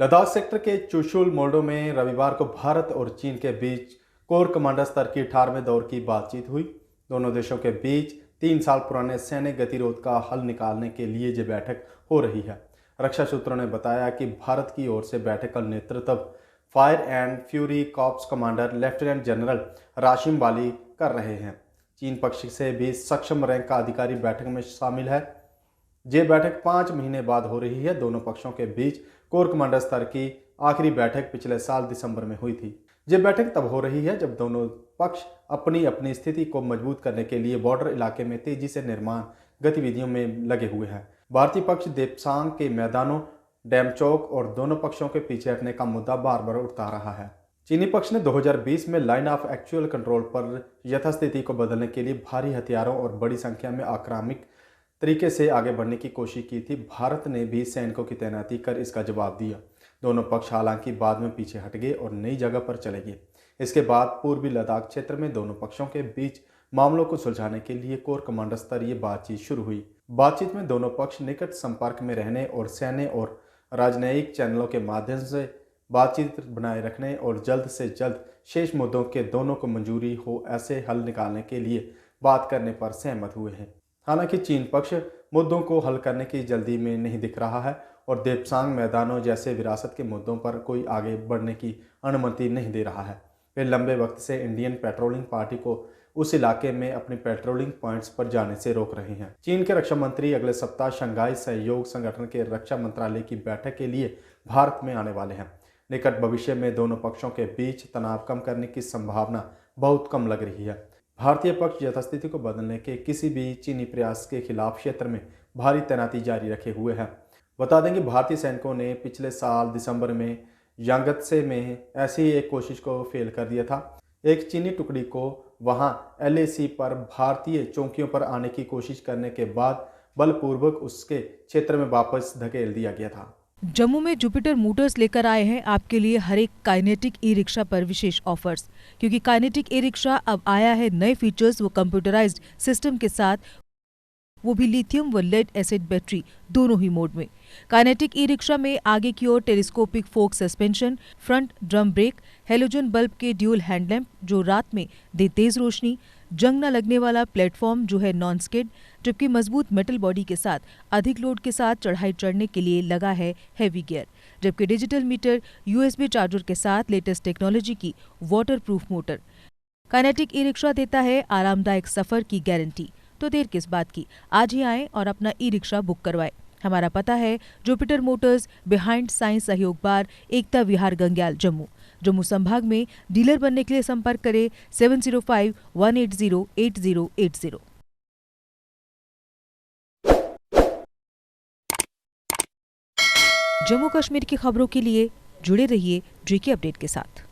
Ladakh sector के चुशुल मोल्डो में रविवार को भारत और चीन के बीच कोर कमांडर स्तर की 18वें दौर की बातचीत हुई। दोनों देशों के बीच 3 साल पुराने सैन्य गतिरोध का हल निकालने के लिए ये बैठक हो रही है। रक्षा सूत्रों ने बताया कि भारत की ओर से बैठक का नेतृत्व Fire and Fury Corps commander lieutenant general Rashim Bali कर रहे हैं। चीन पक्ष से भी सक्षम रैंक का अधिकारी बैठक में शामिल है। ये बैठक 5 महीने बाद हो रही है। दोनों पक्षों के बीच कोर कमांडर स्तर की आखिरी बैठक पिछले साल दिसंबर में हुई थी। ये बैठक तब हो रही है जब दोनों पक्ष अपनी अपनी स्थिति को मजबूत करने के लिए बॉर्डर इलाके में तेजी से निर्माण गतिविधियों में लगे हुए हैं। भारतीय पक्ष देपसांग के मैदानों, डेमचौक और दोनों पक्षों के पीछे हटने का मुद्दा बार बार उठा रहा है। चीनी पक्ष ने 2020 में लाइन ऑफ एक्चुअल कंट्रोल पर यथास्थिति को बदलने के लिए भारी हथियारों और बड़ी संख्या में आक्रामक तरीके से आगे बढ़ने की कोशिश की थी। भारत ने भी सैनिकों की तैनाती कर इसका जवाब दिया। दोनों पक्ष हालांकि बाद में पीछे हट गए और नई जगह पर चले गए। इसके बाद पूर्वी लद्दाख क्षेत्र में दोनों पक्षों के बीच मामलों को सुलझाने के लिए कोर कमांडर स्तरीय बातचीत शुरू हुई। बातचीत में दोनों पक्ष निकट संपर्क में रहने और सैन्य और राजनयिक चैनलों के माध्यम से बातचीत बनाए रखने और जल्द से जल्द शेष मुद्दों के दोनों को मंजूरी हो ऐसे हल निकालने के लिए बात करने पर सहमत हुए हैं। हालांकि चीन पक्ष मुद्दों को हल करने की जल्दी में नहीं दिख रहा है और देपसांग मैदानों जैसे विरासत के मुद्दों पर कोई आगे बढ़ने की अनुमति नहीं दे रहा है। वे लंबे वक्त से इंडियन पेट्रोलिंग पार्टी को उस इलाके में अपने पेट्रोलिंग पॉइंट्स पर जाने से रोक रहे हैं। चीन के रक्षा मंत्री अगले सप्ताह शंघाई सहयोग संगठन के रक्षा मंत्रालय की बैठक के लिए भारत में आने वाले हैं। निकट भविष्य में दोनों पक्षों के बीच तनाव कम करने की संभावना बहुत कम लग रही है। भारतीय पक्ष यथास्थिति को बदलने के किसी भी चीनी प्रयास के खिलाफ क्षेत्र में भारी तैनाती जारी रखे हुए है। बता दें कि भारतीय सैनिकों ने पिछले साल दिसंबर में यांगत्से में ऐसी एक कोशिश को फेल कर दिया था। एक चीनी टुकड़ी को वहां LAC पर भारतीय चौकियों पर आने की कोशिश करने के बाद बलपूर्वक उसके क्षेत्र में वापस धकेल दिया गया था। जम्मू में जुपिटर मोटर्स लेकर आए हैं आपके लिए हर एक काइनेटिक ई रिक्शा पर विशेष ऑफर्स, क्योंकि काइनेटिक ई रिक्शा अब आया है नए फीचर्स व कंप्यूटराइज्ड सिस्टम के साथ, वो भी लिथियम व लेड एसिड बैटरी दोनों ही मोड में। काइनेटिक ई रिक्शा में आगे की ओर telescopic fork suspension, front drum brake, halogen bulb के ड्यूल हैंडलैम्प जो रात में दे तेज रोशनी, जंग न लगने वाला प्लेटफॉर्म जो है नॉन स्किड, जबकि मजबूत मेटल बॉडी के साथ अधिक लोड के साथ चढ़ाई चढ़ने के लिए लगा है हैवी गियर, जबकि डिजिटल मीटर, USB चार्जर के साथ लेटेस्ट टेक्नोलॉजी की waterproof motor. Kinetic e rickshaw देता है आरामदायक सफर की गारंटी। तो देर किस बात की, आज ही आएं और अपना ई रिक्शा बुक करवाएं। हमारा पता है जुपिटर मोटर्स, बिहाइंड साइंस सहयोग बार, एकता विहार, गंग्याल, जम्मू। जम्मू संभाग में डीलर बनने के लिए संपर्क करें 7051808080। जम्मू कश्मीर की खबरों के लिए जुड़े रहिए JK अपडेट के साथ।